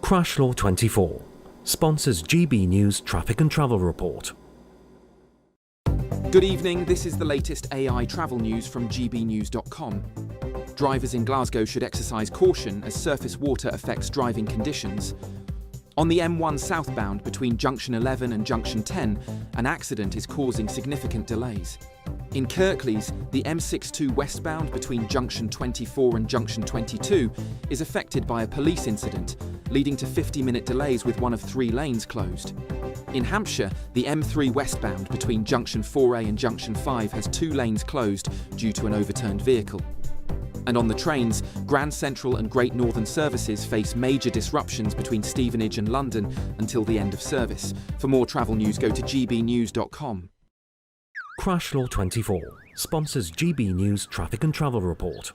Crash Law 24 sponsors GB News Traffic and Travel Report. Good evening, this is the latest AI travel news from GBNews.com. Drivers in Glasgow should exercise caution as surface water affects driving conditions. On the M1 southbound between Junction 11 and Junction 10, an accident is causing significant delays. In Kirklees, the M62 westbound between Junction 24 and Junction 22 is affected by a police incident, leading to 50-minute delays with one of 3 lanes closed. In Hampshire, the M3 westbound between Junction 4A and Junction 5 has 2 lanes closed due to an overturned vehicle. And on the trains, Grand Central and Great Northern services face major disruptions between Stevenage and London until the end of service. For more travel news, go to gbnews.com. Crash Law 24 sponsors GB News Traffic and Travel Report.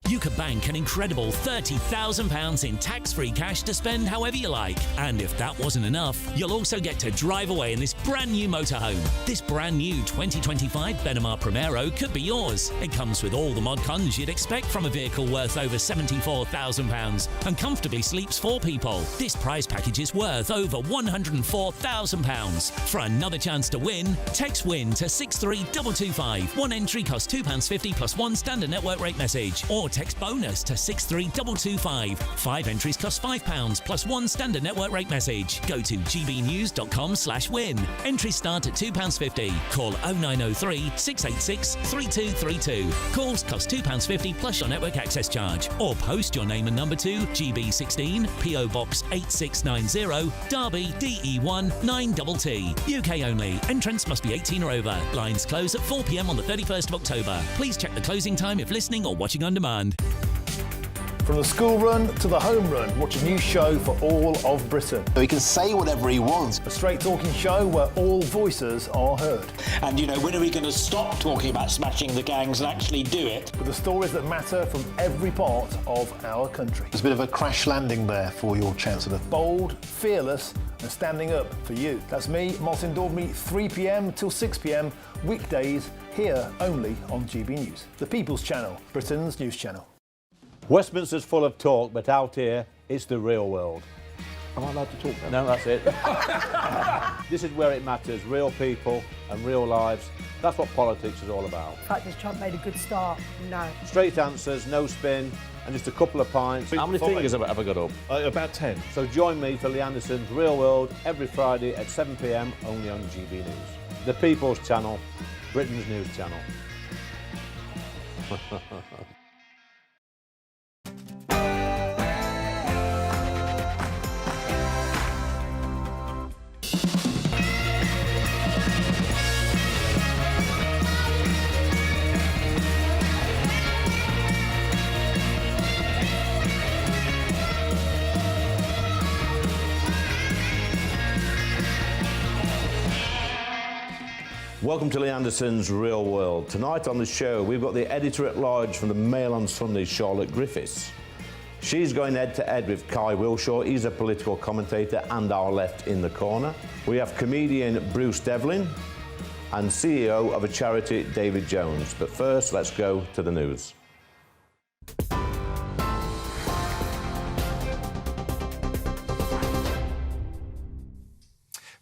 You could bank an incredible £30,000 in tax-free cash to spend however you like. And if that wasn't enough, you'll also get to drive away in this brand new motorhome. This brand new 2025 Benamar Primero could be yours. It comes with all the mod cons you'd expect from a vehicle worth over £74,000 and comfortably sleeps 4 people. This prize package is worth over £104,000. For another chance to win, text WIN to 63225. One entry costs £2.50 plus 1 standard network rate message. Or text bonus to 63225. 5 entries cost £5 plus 1 standard network rate message. Go to gbnews.com/win. Entries start at £2.50. Call 0903 686 3232. Calls cost £2.50 plus your network access charge. Or post your name and number to GB16 PO Box 8690 Derby DE1 9TT. UK only. Entrance must be 18 or over. Lines close at 4 p.m. on the 31st of October. Please check the closing time if listening or watching on demand. From the school run to the home run, watch a new show for all of Britain. So he can say whatever he wants. A straight talking show where all voices are heard. And you know, when are we going to stop talking about smashing the gangs and actually do it? With the stories that matter from every part of our country. There's a bit of a crash landing there for your Chancellor. Bold, fearless and standing up for you. That's me, Martin Daubney, 3 p.m. till 6 p.m. weekdays, here only on GB News. The People's Channel, Britain's news channel. Westminster's full of talk, but out here, it's the real world. Am I allowed to talk now? No, that's it. This is where it matters, real people and real lives. That's what politics is all about. The fact that Trump made a good start, no. Straight answers, no spin, and just a couple of pints. How many fingers have I got up? About 10. So join me for Lee Anderson's Real World every Friday at 7 p.m. only on GB News. The People's Channel, Britain's news channel. Welcome to Lee Anderson's Real World. Tonight on the show, we've got the editor-at-large from the Mail on Sunday, Charlotte Griffiths. She's going head-to-head with Kai Wilshaw. He's a political commentator and our left in the corner. We have comedian Bruce Devlin and CEO of a charity, David Jones. But first, let's go to the news.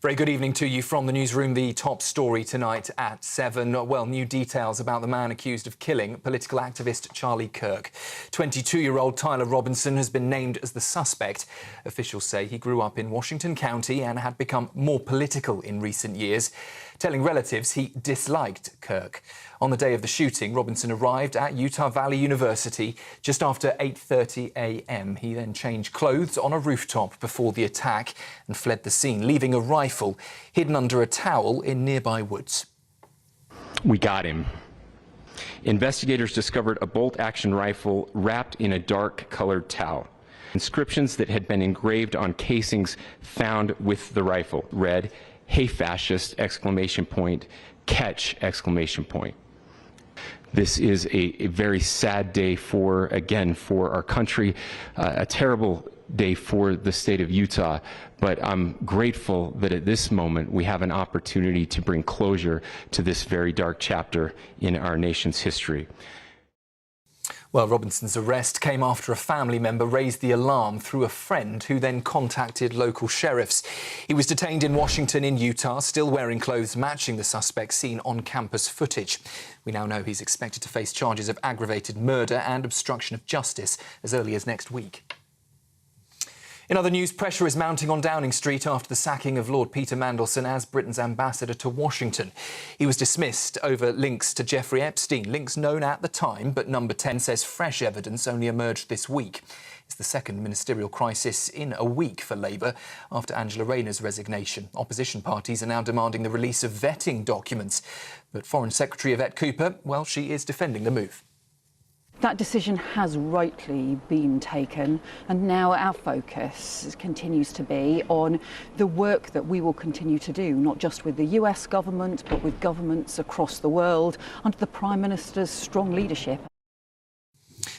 Very good evening to you from the newsroom. The top story tonight at 7. Well, new details about the man accused of killing political activist Charlie Kirk. 22-year-old Tyler Robinson has been named as the suspect. Officials say he grew up in Washington County and had become more political in recent years, telling relatives he disliked Kirk. On the day of the shooting, Robinson arrived at Utah Valley University just after 8:30 a.m. He then changed clothes on a rooftop before the attack and fled the scene, leaving a rifle hidden under a towel in nearby woods. We got him. Investigators discovered a bolt-action rifle wrapped in a dark-colored towel. Inscriptions that had been engraved on casings found with the rifle read, "Hey fascist!" "Catch!" This is a very sad day for our country, a terrible day for the state of Utah, but I'm grateful that at this moment we have an opportunity to bring closure to this very dark chapter in our nation's history. Well, Robinson's arrest came after a family member raised the alarm through a friend who then contacted local sheriffs. He was detained in Washington in Utah, still wearing clothes matching the suspect seen on campus footage. We now know he's expected to face charges of aggravated murder and obstruction of justice as early as next week. In other news, pressure is mounting on Downing Street after the sacking of Lord Peter Mandelson as Britain's ambassador to Washington. He was dismissed over links to Jeffrey Epstein, links known at the time, but Number 10 says fresh evidence only emerged this week. It's the second ministerial crisis in a week for Labour after Angela Rayner's resignation. Opposition parties are now demanding the release of vetting documents. But Foreign Secretary Yvette Cooper, well, she is defending the move. That decision has rightly been taken, and now our focus continues to be on the work that we will continue to do, not just with the US government, but with governments across the world, under the Prime Minister's strong leadership.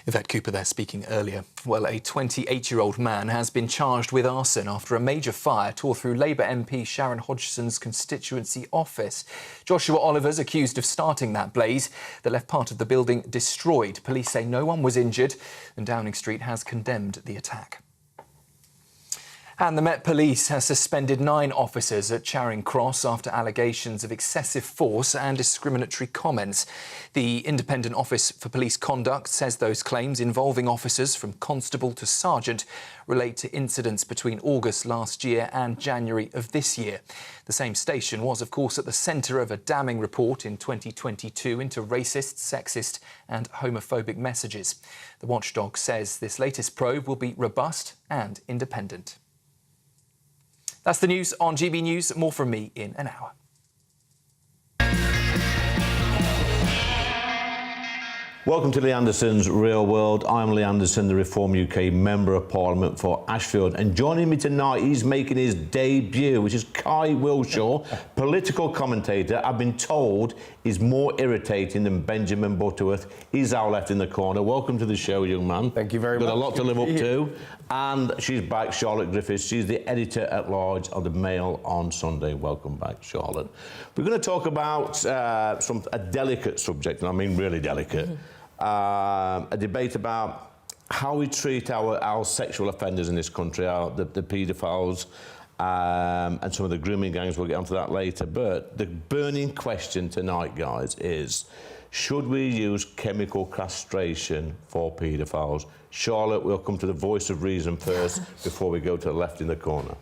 Yvette Cooper there speaking earlier. Well, a 28-year-old man has been charged with arson after a major fire tore through Labour MP Sharon Hodgson's constituency office. Joshua Oliver's accused of starting that blaze that left part of the building destroyed. Police say no one was injured and Downing Street has condemned the attack. And the Met Police has suspended 9 officers at Charing Cross after allegations of excessive force and discriminatory comments. The Independent Office for Police Conduct says those claims involving officers from constable to sergeant relate to incidents between August last year and January of this year. The same station was, of course, at the centre of a damning report in 2022 into racist, sexist and homophobic messages. The watchdog says this latest probe will be robust and independent. That's the news on GB News. More from me in an hour. Welcome to Lee Anderson's Real World. I'm Lee Anderson, the Reform UK Member of Parliament for Ashfield. And joining me tonight, he's making his debut, which is Kai Wilshaw, political commentator. I've been told he's more irritating than Benjamin Butterworth. He's our left in the corner. Welcome to the show, young man. Thank you very much. Got a lot to live up to. And she's back, Charlotte Griffiths. She's the editor-at-large of the Mail on Sunday. Welcome back, Charlotte. We're going to talk about a delicate subject, and I mean really delicate. A debate about how we treat our sexual offenders in this country, the paedophiles, and some of the grooming gangs. We'll get onto that later. But the burning question tonight, guys, is should we use chemical castration for paedophiles? Charlotte, we'll come to the voice of reason first before we go to the left in the corner.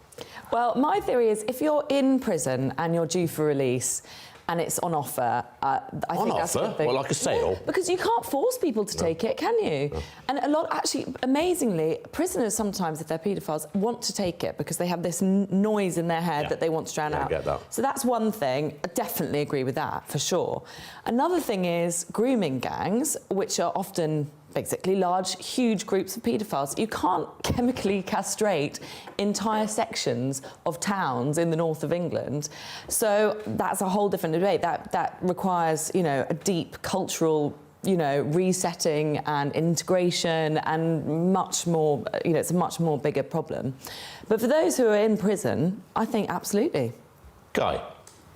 Well, my theory is if you're in prison and you're due for release and it's on offer, I think that's a good thing. Well, like a sale? Yeah, because you can't force people to take it, can you? No. And a lot, actually, amazingly, prisoners sometimes, if they're paedophiles, want to take it because they have this noise in their head that they want to drown out. I get that. So that's one thing. I definitely agree with that, for sure. Another thing is grooming gangs, which are often basically large, huge groups of paedophiles. You can't chemically castrate entire sections of towns in the north of England. So that's a whole different debate. That requires, you know, a deep cultural, you know, resetting and integration and much more, you know, it's a much more bigger problem. But for those who are in prison, I think absolutely. Guy?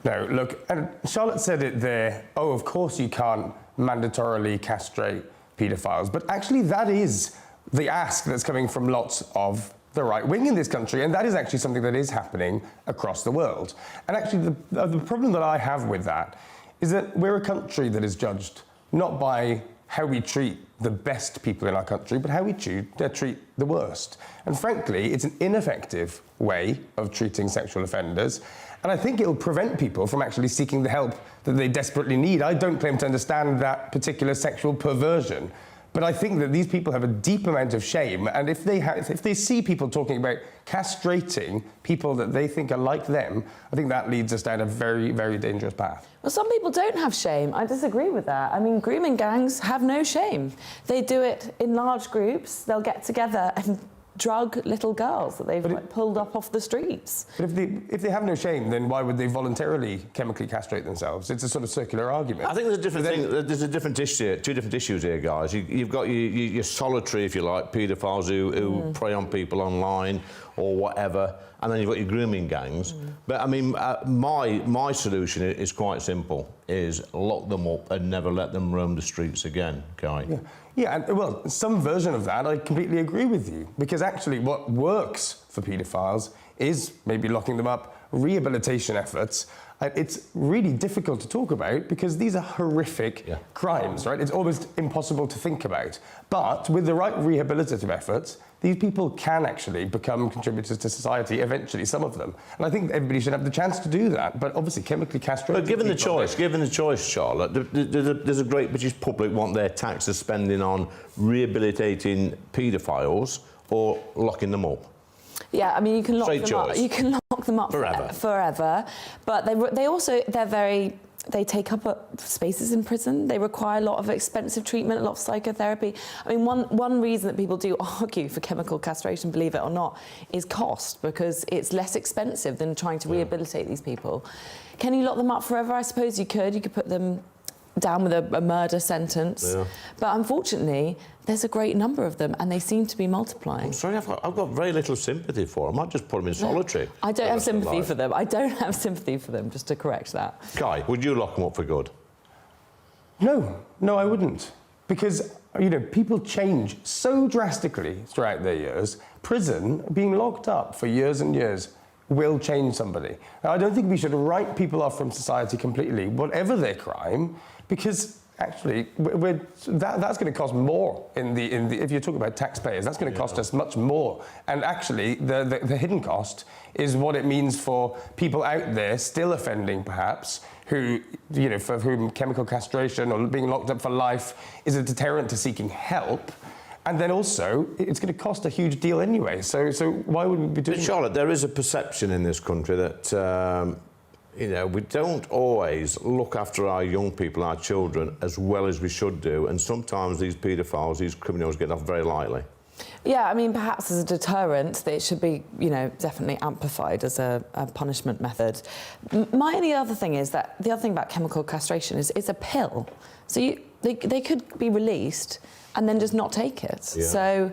No, look, and Charlotte said it there, oh, of course you can't mandatorily castrate paedophiles, but actually that is the ask that's coming from lots of the right wing in this country, and that is actually something that is happening across the world. And actually the problem that I have with that is that we're a country that is judged not by how we treat the best people in our country, but how we treat the worst. And frankly, it's an ineffective way of treating sexual offenders. And I think it'll prevent people from actually seeking the help that they desperately need. I don't claim to understand that particular sexual perversion, but I think that these people have a deep amount of shame. And if they see people talking about castrating people that they think are like them, I think that leads us down a very, very dangerous path. Well, some people don't have shame. I disagree with that. I mean, grooming gangs have no shame. They do it in large groups. They'll get together and drug little girls that they've pulled up off the streets. But if they have no shame, then why would they voluntarily chemically castrate themselves? It's a sort of circular argument. I think there's a different thing. There's a different issue, two different issues here, guys. You've got your solitary, if you like, paedophiles who prey on people online or whatever, and then you've got your grooming gangs. But I mean, my solution is quite simple: is lock them up and never let them roam the streets again, Guy. Yeah. Yeah, and, well, some version of that, I completely agree with you. Because actually what works for paedophiles is maybe locking them up, rehabilitation efforts. It's really difficult to talk about because these are horrific crimes, right? It's almost impossible to think about. But with the right rehabilitative efforts, these people can actually become contributors to society eventually, some of them. And I think everybody should have the chance to do that. But obviously chemically castrated. But given the choice, Charlotte, there's a great British public want their taxes spending on rehabilitating paedophiles or locking them up. Yeah, I mean, you can lock them up. You can lock them up forever. But they take up spaces in prison. They require a lot of expensive treatment, a lot of psychotherapy. I mean, one reason that people do argue for chemical castration, believe it or not, is cost, because it's less expensive than trying to rehabilitate these people. Can you lock them up forever? I suppose you could. You could put them down with a murder sentence. Yeah. But unfortunately, there's a great number of them, and they seem to be multiplying. I'm sorry, I've got very little sympathy for them. I might just put them in solitary. I don't have sympathy for them. I don't have sympathy for them, just to correct that. Kai, would you lock them up for good? No, I wouldn't. Because, you know, people change so drastically throughout their years. Prison, being locked up for years and years, will change somebody. Now, I don't think we should write people off from society completely, whatever their crime, because actually that's going to cost more if you're talking about taxpayers. That's going to cost us much more. And actually, the hidden cost is what it means for people out there still offending, perhaps, who, you know, for whom chemical castration or being locked up for life is a deterrent to seeking help. And then also, it's going to cost a huge deal anyway. So why would we be doing that? Charlotte, there is a perception in this country that, you know, we don't always look after our young people, our children, as well as we should do. And sometimes these paedophiles, these criminals, get off very lightly. Yeah, I mean, perhaps as a deterrent, it should be, you know, definitely amplified as a punishment method. My only other thing is that the other thing about chemical castration is it's a pill. So they could be released and then just not take it. Yeah. So,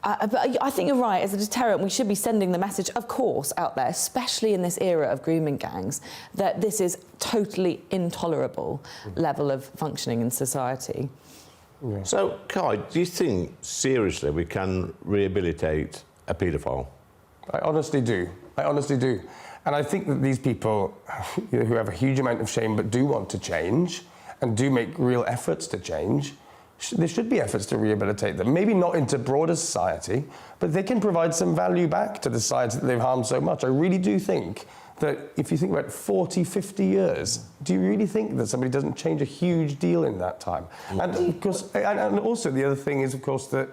but I think you're right. As a deterrent, we should be sending the message, of course, out there, especially in this era of grooming gangs, that this is totally intolerable level of functioning in society. Yeah. So, Kai, do you think, seriously, we can rehabilitate a paedophile? I honestly do. And I think that these people, you know, who have a huge amount of shame but do want to change and do make real efforts to change, there should be efforts to rehabilitate them. Maybe not into broader society, but they can provide some value back to the society that they've harmed so much. I really do think that if you think about 40, 50 years, do you really think that somebody doesn't change a huge deal in that time? And of course, and also the other thing is, of course, that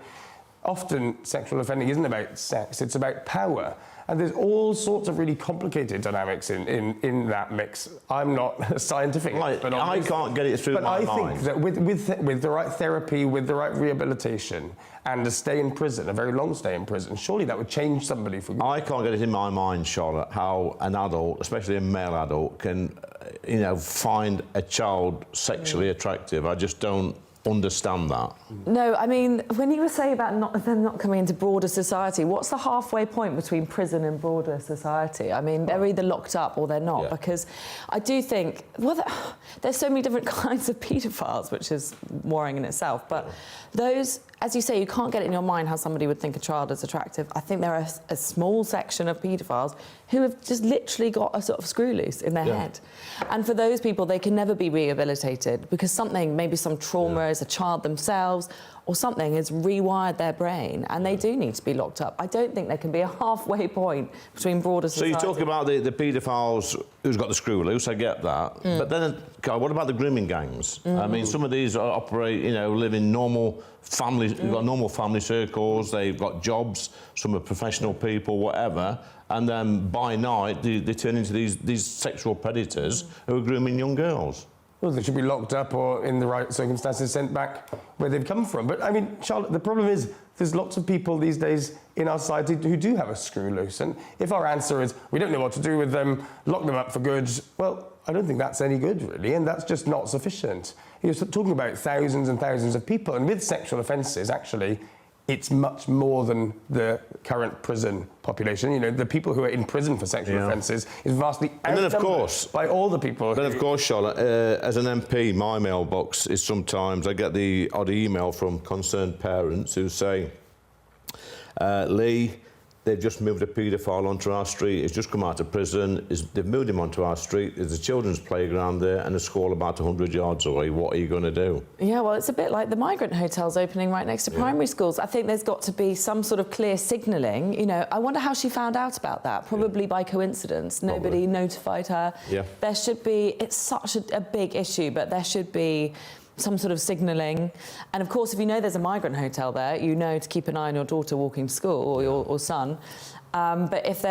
often sexual offending isn't about sex, it's about power. And there's all sorts of really complicated dynamics in that mix. I'm not scientific. But I can't get it through my mind. But I think that with the right therapy, with the right rehabilitation, and a stay in prison, a very long stay in prison, surely that would change somebody for good. I can't get it in my mind, Charlotte, how an adult, especially a male adult, can, you know, find a child sexually attractive. I just don't understand that. No, I mean, when you were saying about them not coming into broader society, what's the halfway point between prison and broader society? I mean, they're either locked up or they're not, because I do think, well, there's so many different kinds of paedophiles, which is worrying in itself, but those, as you say, you can't get it in your mind how somebody would think a child is attractive. I think there are a small section of paedophiles who have just literally got a sort of screw loose in their head. And for those people, they can never be rehabilitated because something, maybe some trauma as a child themselves or something has rewired their brain, and they do need to be locked up. I don't think there can be a halfway point between broader society. So you talk about the paedophiles who's got the screw loose, I get that. But then, God, what about the grooming gangs? I mean, some of these operate, you know, live in normal families, they've got normal family circles, they've got jobs, some are professional people, whatever, and then by night they turn into these sexual predators who are grooming young girls. Well, they should be locked up or, in the right circumstances, sent back where they've come from. But, I mean, Charlotte, the problem is there's lots of people these days in our society who do have a screw loose. And if our answer is, we don't know what to do with them, lock them up for good, well, I don't think that's any good, really, and that's just not sufficient. You're talking about thousands and thousands of people, and with sexual offences, actually, it's much more than the current prison population. You know, the people who are in prison for sexual offences is vastly outnumbered by all the people. Then, of course, Charlotte, as an MP, my mailbox is sometimes I get the odd email from concerned parents who say, Lee, they've just moved a paedophile onto our street. He's just come out of prison. They've moved him onto our street. There's a children's playground there and a school about 100 yards away. What are you going to do? Yeah, well, it's a bit like the migrant hotels opening right next to primary schools. I think there's got to be some sort of clear signalling. You know, I wonder how she found out about that. Probably by coincidence. Nobody notified her. Yeah. There should be... It's such a big issue, but there should be some sort of signalling. And of course, if you know there's a migrant hotel there, you know to keep an eye on your daughter walking to school or your son. But if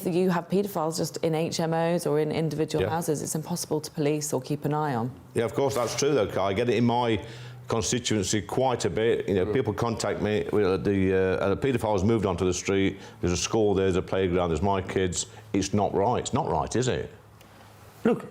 you have paedophiles just in HMOs or in individual houses, it's impossible to police or keep an eye on. Yeah, of course, that's true, though, Kai. I get it in my constituency quite a bit. You know, people contact me, the paedophile's moved onto the street, there's a school there, there's a playground, there's my kids. It's not right. It's not right, is it? Look,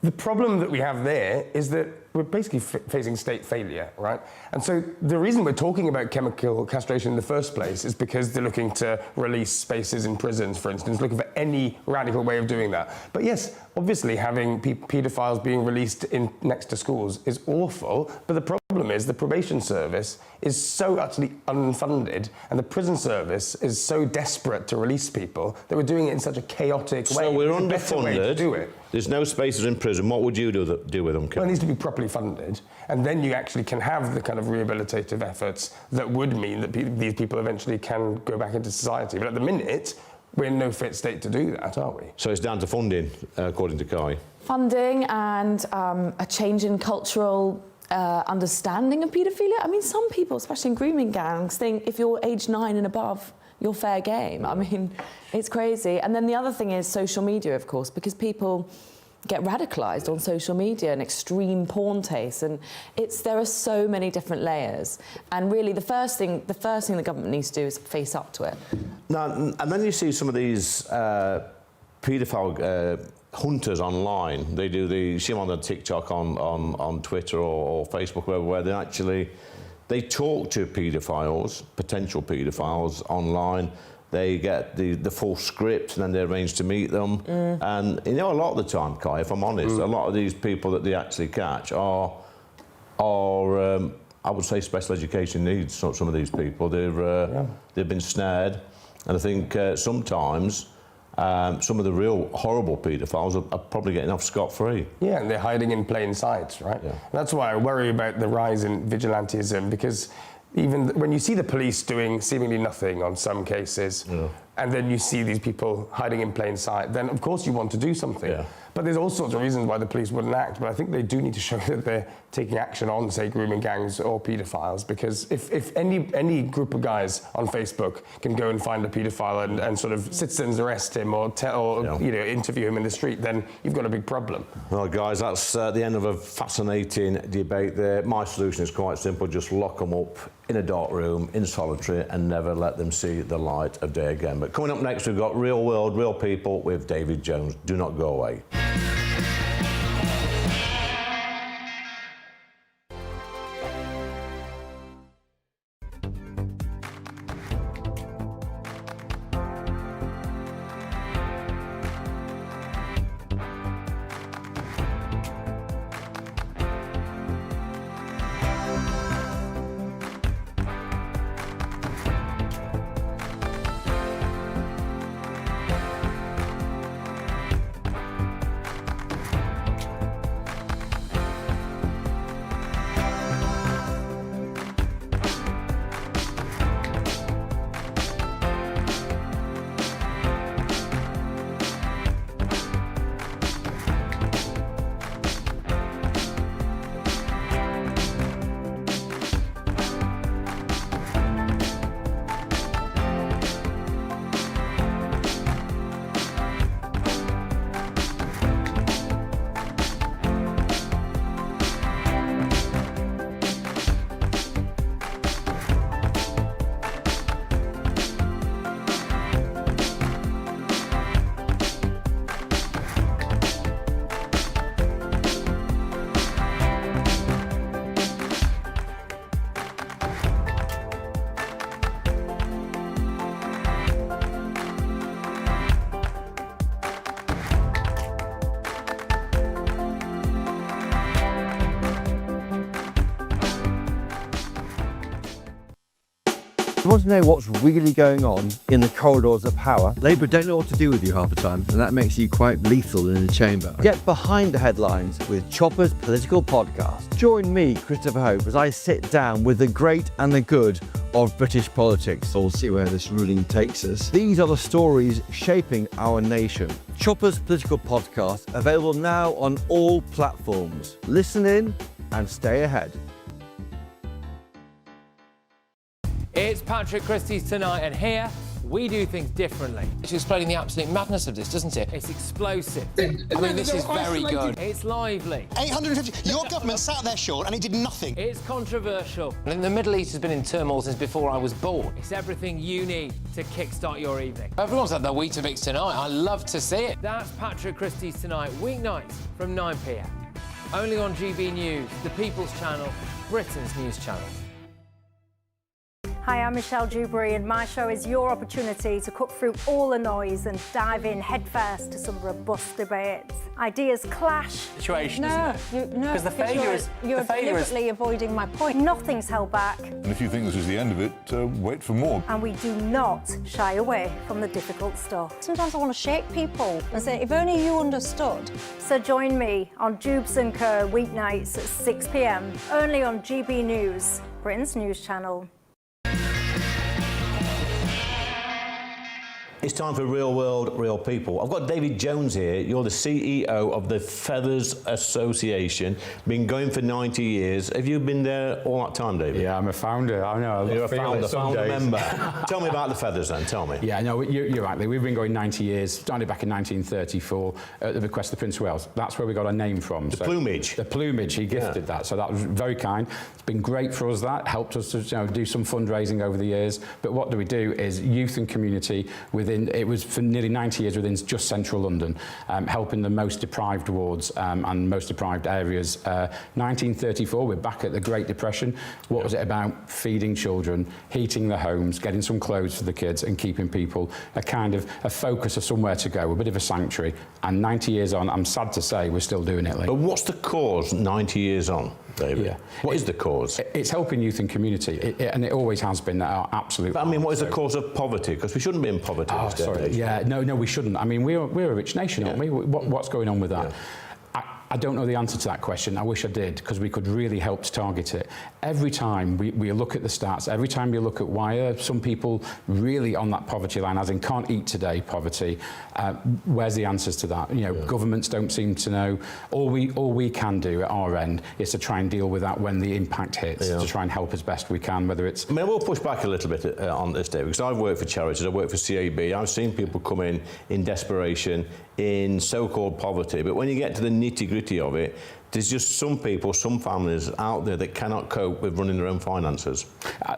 the problem that we have there is that we're basically facing state failure, right? And so the reason we're talking about chemical castration in the first place is because they're looking to release spaces in prisons, for instance, looking for any radical way of doing that. But yes, obviously having paedophiles being released next to schools is awful, but the problem is the probation service is so utterly unfunded and the prison service is so desperate to release people that we're doing it in such a chaotic way. So we're It's a better way to do underfunded. it. There's no spaces in prison. What would you do with them, Kai? Well, it needs to be properly funded, and then you actually can have the kind of rehabilitative efforts that would mean that these people eventually can go back into society. But at the minute, we're in no fit state to do that, are we? So it's down to funding, according to Kai. Funding and a change in cultural understanding of paedophilia. I mean, some people, especially in grooming gangs, think if you're age 9 and above, you're fair game. I mean, it's crazy. And then the other thing is social media, of course, because people get radicalised on social media and extreme porn tastes, and there are so many different layers. And really, the first thing the government needs to do is face up to it. Now, and then you see some of these paedophile hunters online. You see them on the TikTok, on Twitter or Facebook, where they talk to paedophiles, potential paedophiles online. They get the full script and then they arrange to meet them. And you know, a lot of the time, Kai, if I'm honest, a lot of these people that they actually catch are I would say special education needs. Some of these people, they've been snared, and I think sometimes some of the real horrible paedophiles are probably getting off scot-free. Yeah, and they're hiding in plain sight, right? Yeah. That's why I worry about the rise in vigilantism, because even when you see the police doing seemingly nothing on some cases, and then you see these people hiding in plain sight, then of course you want to do something. Yeah. But there's all sorts of reasons why the police wouldn't act, but I think they do need to show that they're taking action on, say, grooming gangs or paedophiles, because if any group of guys on Facebook can go and find a paedophile and sort of citizens arrest him or interview him in the street, then you've got a big problem. Well, guys, that's the end of a fascinating debate there. My solution is quite simple: just lock them up in a dark room, in solitary, and never let them see the light of day again. But coming up next, we've got Real World, Real People with David Jones. Do not go away. want to know what's really going on in the corridors of power? Labour don't know what to do with you half the time, and that makes you quite lethal in the chamber. Get behind the headlines with Chopper's Political Podcast. Join me, Christopher Hope, as I sit down with the great and the good of British politics. We'll see where this ruling takes us. These are the stories shaping our nation. Chopper's Political Podcast, available now on all platforms. Listen in and stay ahead. It's Patrick Christie's Tonight, and here we do things differently. It's explaining the absolute madness of this, doesn't it? It's explosive. I mean, this is very good. It's lively. 850. Your government sat there, Sean, and it did nothing. It's controversial. And the Middle East has been in turmoil since before I was born. It's everything you need to kickstart your evening. Everyone's had their Weetabix tonight. I love to see it. That's Patrick Christie's Tonight, weeknights from 9 p.m. Only on GB News, the People's Channel, Britain's news channel. Hi, I'm Michelle Dewberry, and my show is your opportunity to cut through all the noise and dive in headfirst to some robust debates. Ideas clash. Situation, no, isn't it? No, because the failure is you're deliberately avoiding my point. Nothing's held back. And if you think this is the end of it, wait for more. And we do not shy away from the difficult stuff. Sometimes I want to shake people and say, if only you understood. So join me on Jubes & Co. weeknights at 6 p.m. only on GB News, Britain's news channel. It's time for Real World, Real People. I've got David Jones here. You're the CEO of the Feathers Association. Been going for 90 years. Have you been there all that time, David? Yeah, I'm a founder. I know. You're a founder member. Tell me about the Feathers then, tell me. Yeah, no, you're right. We've been going 90 years, started back in 1934 at the bequest of Prince of Wales. That's where we got our name from. The plumage. The plumage, he gifted that. So that was very kind. It's been great for us, that. Helped us to do some fundraising over the years. But what do we do is youth and community within, it was for nearly 90 years within just central London, helping the most deprived wards and most deprived areas. 1934, we're back at the Great Depression. What was it about? Feeding children, heating their homes, getting some clothes for the kids and keeping people a kind of a focus of somewhere to go, a bit of a sanctuary. And 90 years on, I'm sad to say, we're still doing it. But what's the cause 90 years on, David? Yeah. What is the cause? It's helping youth and community, and it always has been our absolute. But I mean, what is the cause of poverty? Because we shouldn't be in poverty. Oh, sorry. Yeah, no, we shouldn't. I mean, we're a rich nation, aren't we? What's going on with that? Yeah. I don't know the answer to that question. I wish I did, because we could really help to target it. Every time we look at the stats, every time you look at why are some people really on that poverty line, as in can't eat today poverty, where's the answers to that? Governments don't seem to know. All we can do at our end is to try and deal with that when the impact hits, to try and help as best we can, whether it's... I mean, we'll push back a little bit on this, David, because I've worked for charities, I've worked for CAB, I've seen people come in desperation, in so-called poverty, but when you get to the nitty-gritty of it, there's just some people, some families out there that cannot cope with running their own finances.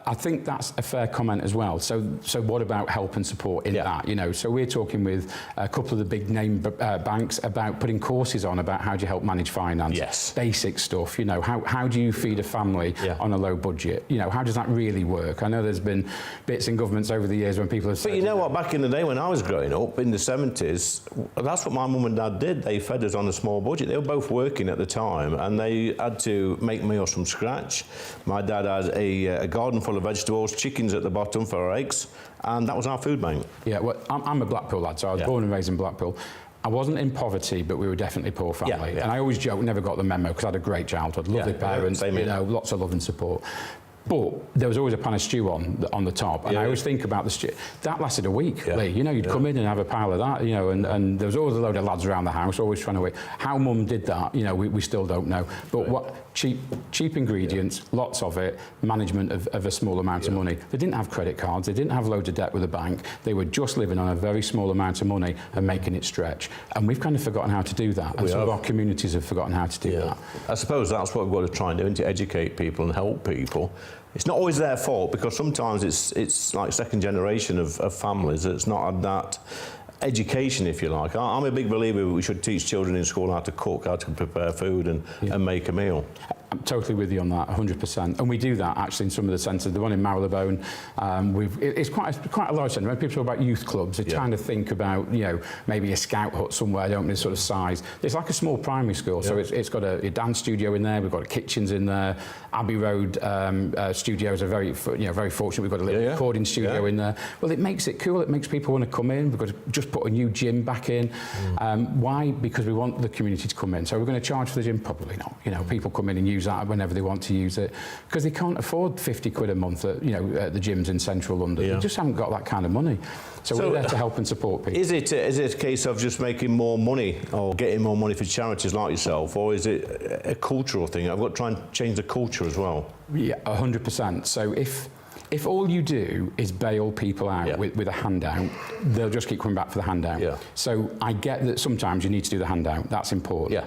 I think that's a fair comment as well. So what about help and support in that? So we're talking with a couple of the big name banks about putting courses on about how do you help manage finance. Yes. Basic stuff. How do you feed a family on a low budget? How does that really work? I know there's been bits in governments over the years when people have said... But you know what? Back in the day when I was growing up, in the 70s, that's what my mum and dad did. They fed us on a small budget. They were both working at the time, and they had to make meals from scratch. My dad had a garden full of vegetables, chickens at the bottom for our eggs, and that was our food bank. Yeah, well, I'm a Blackpool lad, so I was born and raised in Blackpool. I wasn't in poverty, but we were definitely a poor family. And I always joke, never got the memo, because I had a great childhood, lovely parents, lots of love and support. But there was always a pan of stew on the top, and I always think about the stew. That lasted a week, Lee. You'd come in and have a pile of that, and there was always a load of lads around the house, always trying to wait. How Mum did that, we still don't know. But what cheap ingredients, lots of it, management of a small amount of money. They didn't have credit cards, they didn't have loads of debt with a bank. They were just living on a very small amount of money and making it stretch. And we've kind of forgotten how to do that, and some of our communities have forgotten how to do that. I suppose that's what we've got to try and do, to educate people and help people. It's not always their fault, because sometimes it's like second generation of families that's not had that education, if you like. I'm a big believer we should teach children in school how to cook, how to prepare food and make a meal. I'm totally with you on that, 100%. And we do that actually in some of the centres. The one in Marylebone, it's quite a large centre. When people talk about youth clubs, they're trying to think about, you know, maybe a scout hut somewhere, don't this sort of size. It's like a small primary school, so it's got a dance studio in there. We've got kitchens in there. Abbey Road studios are very fortunate. We've got a little recording studio in there. Well, it makes it cool. It makes people want to come in. We've got to just put a new gym back in. Why? Because we want the community to come in. So we're going to charge for the gym? Probably not. You know, people come in and use that whenever they want to use it because they can't afford 50 quid a month at, you know, at the gyms in central London. They just haven't got that kind of money. So we're there to help and support people. Is it a case of just making more money or getting more money for charities like yourself, or is it a cultural thing? I've got to try and change the culture as well. Yeah, 100%. So if all you do is bail people out with a handout, they'll just keep coming back for the handout. Yeah. So I get that sometimes you need to do the handout. That's important. Yeah.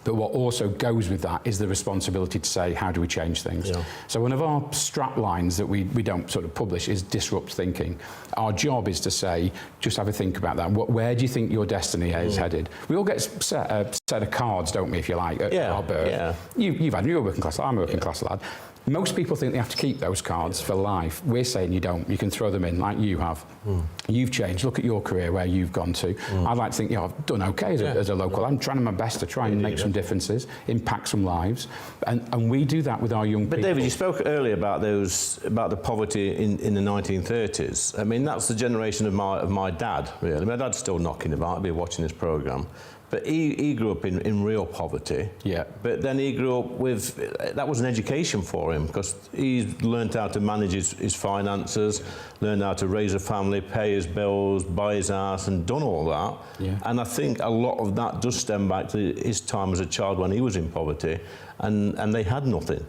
But what also goes with that is the responsibility to say, how do we change things? Yeah. So one of our strap lines that we don't sort of publish is disrupt thinking. Our job is to say, just have a think about that. Where do you think your destiny is headed? We all get a set of cards, don't we, if you like, at our birth. Yeah. You're a working class lad, I'm a working class lad. Most people think they have to keep those cards for life. We're saying you don't. You can throw them in like you have. You've changed. Look at your career, where you've gone to. I'd like to think, I've done okay as a local. I'm trying my best to try and make some differences, impact some lives. And we do that with our young people. But David, you spoke earlier about the poverty in the 1930s. I mean, that's the generation of my dad, really. My dad's still knocking about. I'll be watching this programme. But he grew up in real poverty. Yeah. But then he grew up with, that was an education for him because he learned how to manage his finances, learned how to raise a family, pay his bills, buy his house, and done all that. Yeah. And I think a lot of that does stem back to his time as a child when he was in poverty. And they had nothing.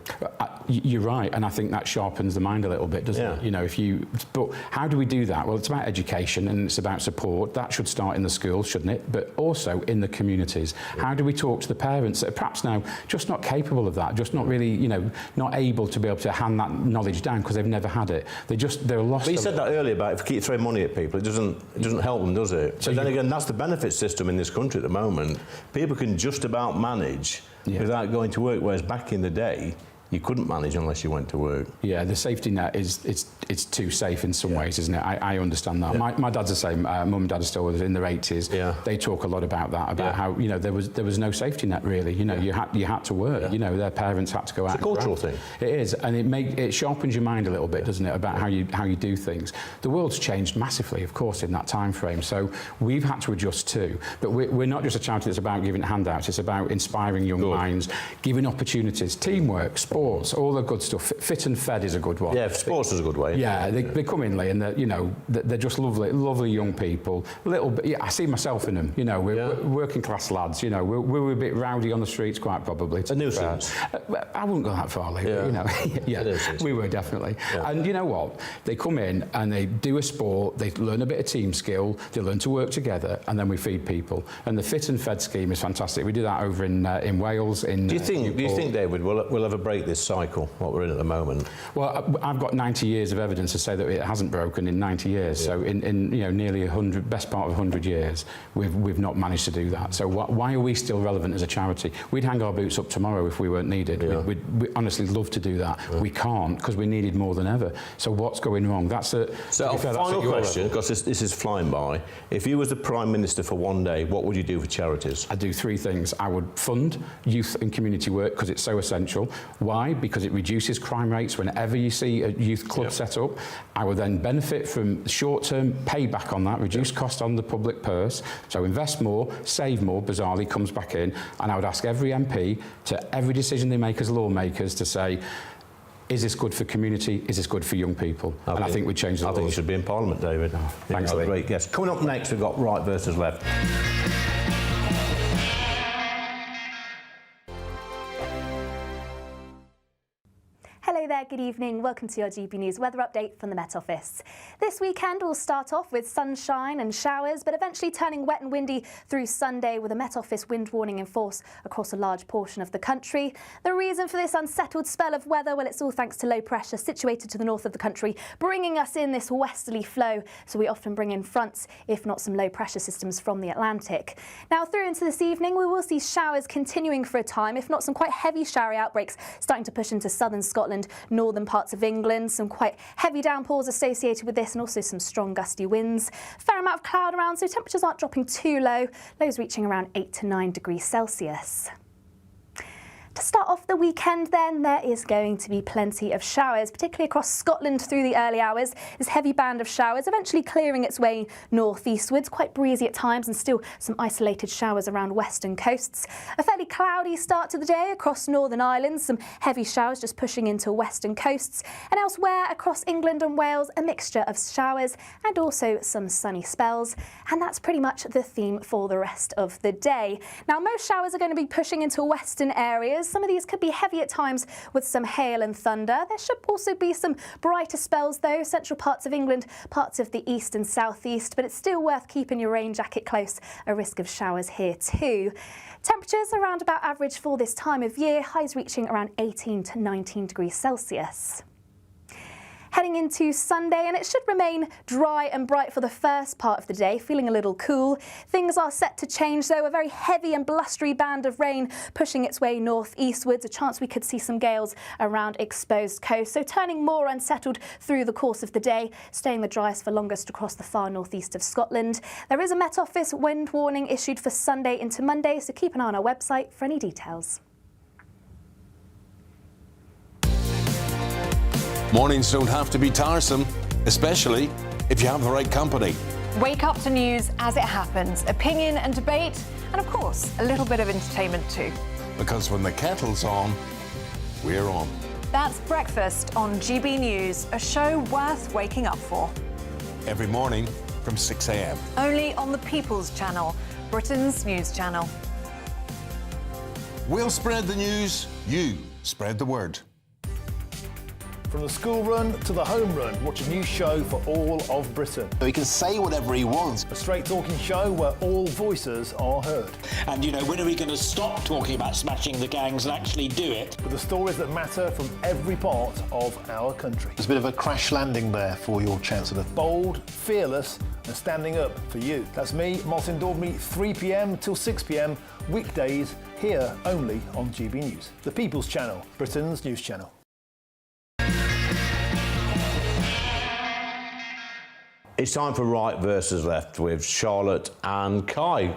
You're right, and I think that sharpens the mind a little bit, doesn't it? You know, but how do we do that? Well, it's about education and it's about support. That should start in the schools, shouldn't it? But also in the communities. Yeah. How do we talk to the parents that are perhaps now just not capable of that, just not really, you know, not able to be able to hand that knowledge down because they've never had it. They're lost. But you said that earlier about if you keep throwing money at people, it doesn't help them, does it? So then again, that's the benefit system in this country at the moment. People can just about manage without going to work, whereas back in the day, you couldn't manage unless you went to work. Yeah, the safety net it's too safe in some ways, isn't it? I understand that. Yeah. My dad's the same. Mum and dad are still in their 80s. Yeah. They talk a lot about that, about how, you know, there was no safety net really. You know, you had to work. Yeah. You know, their parents had to go out. It's a cultural thing. It is, and it sharpens your mind a little bit, doesn't it, about how you do things. The world's changed massively, of course, in that time frame. So we've had to adjust too. But we're not just a charity that's about giving handouts. It's about inspiring young minds, giving opportunities, teamwork, sports, all the good stuff. Fit and Fed is a good one. Yeah, sports is a good way. Yeah, they come in, Lee, and they're just lovely young people. A little bit. Yeah, I see myself in them. You know, we're working class lads. You know, we're a bit rowdy on the streets, quite probably. A nuisance. I wouldn't go that far, Lee. But, you know, we were definitely. Yeah. And you know what? They come in and they do a sport. They learn a bit of team skill. They learn to work together, and then we feed people. And the Fit and Fed scheme is fantastic. We do that over in Wales. Do you think, David, we'll ever break this cycle, what we're in at the moment? Well, I've got 90 years of evidence to say that it hasn't broken in 90 years. So in you know, nearly 100, best part of 100 years, we've not managed to do that. So why are we still relevant as a charity? We'd hang our boots up tomorrow if we weren't needed. Yeah. We'd honestly love to do that. Yeah. We can't because we're needed more than ever. So what's going wrong? So final question, because this is flying by. If you was the Prime Minister for one day, what would you do for charities? I'd do three things. I would fund youth and community work because it's so essential. Why? Because it reduces crime rates whenever you see a youth club set up. I would then benefit from short-term payback on that, reduce cost on the public purse, so invest more, save more, bizarrely comes back in, and I would ask every MP to every decision they make as lawmakers to say, is this good for community? Is this good for young people? And I think we'd change the laws. I think you should be in Parliament, David. Oh, thanks, Lee. Great guest. Coming up next, we've got Right versus Left. Hello there, good good evening. Welcome to your GB News weather update from the Met Office. This weekend will start off with sunshine and showers, but eventually turning wet and windy through Sunday with a Met Office wind warning in force across a large portion of the country. The reason for this unsettled spell of weather, well, it's all thanks to low pressure situated to the north of the country, bringing us in this westerly flow. So we often bring in fronts, if not some low pressure systems from the Atlantic. Now through into this evening, we will see showers continuing for a time, if not some quite heavy showery outbreaks starting to push into southern Scotland, northern parts of England, some quite heavy downpours associated with this and also some strong gusty winds. Fair amount of cloud around, so temperatures aren't dropping too low, lows reaching around 8 to 9 degrees Celsius. To start off the weekend then, there is going to be plenty of showers, particularly across Scotland through the early hours. This heavy band of showers eventually clearing its way northeastwards, quite breezy at times and still some isolated showers around western coasts. A fairly cloudy start to the day across Northern Ireland, some heavy showers just pushing into western coasts. And elsewhere across England and Wales, a mixture of showers and also some sunny spells. And that's pretty much the theme for the rest of the day. Now most showers are going to be pushing into western areas. Some of these could be heavy at times with some hail and thunder. There should also be some brighter spells though, central parts of England, parts of the east and southeast, but it's still worth keeping your rain jacket close, a risk of showers here too. Temperatures around about average for this time of year, highs reaching around 18 to 19 degrees Celsius. Heading into Sunday, and it should remain dry and bright for the first part of the day, feeling a little cool. Things are set to change though, a very heavy and blustery band of rain pushing its way northeastwards, a chance we could see some gales around exposed coast, so turning more unsettled through the course of the day, staying the driest for longest across the far northeast of Scotland. There is a Met Office wind warning issued for Sunday into Monday, so keep an eye on our website for any details. Mornings don't have to be tiresome, especially if you have the right company. Wake up to news as it happens, opinion and debate, and of course, a little bit of entertainment too. Because when the kettle's on, we're on. That's Breakfast on GB News, a show worth waking up for. Every morning from 6 a.m. Only on the People's Channel, Britain's news channel. We'll spread the news, you spread the word. From the school run to the home run, watch a new show for all of Britain. So he can say whatever he wants. A straight talking show where all voices are heard. And, you know, when are we going to stop talking about smashing the gangs and actually do it? With the stories that matter from every part of our country. There's a bit of a crash landing there for your Chancellor. Bold, fearless and standing up for you. That's me, Martin Daubney, 3 p.m. till 6 p.m. weekdays here only on GB News. The People's Channel, Britain's news channel. It's time for Right versus Left with Charlotte and Kai.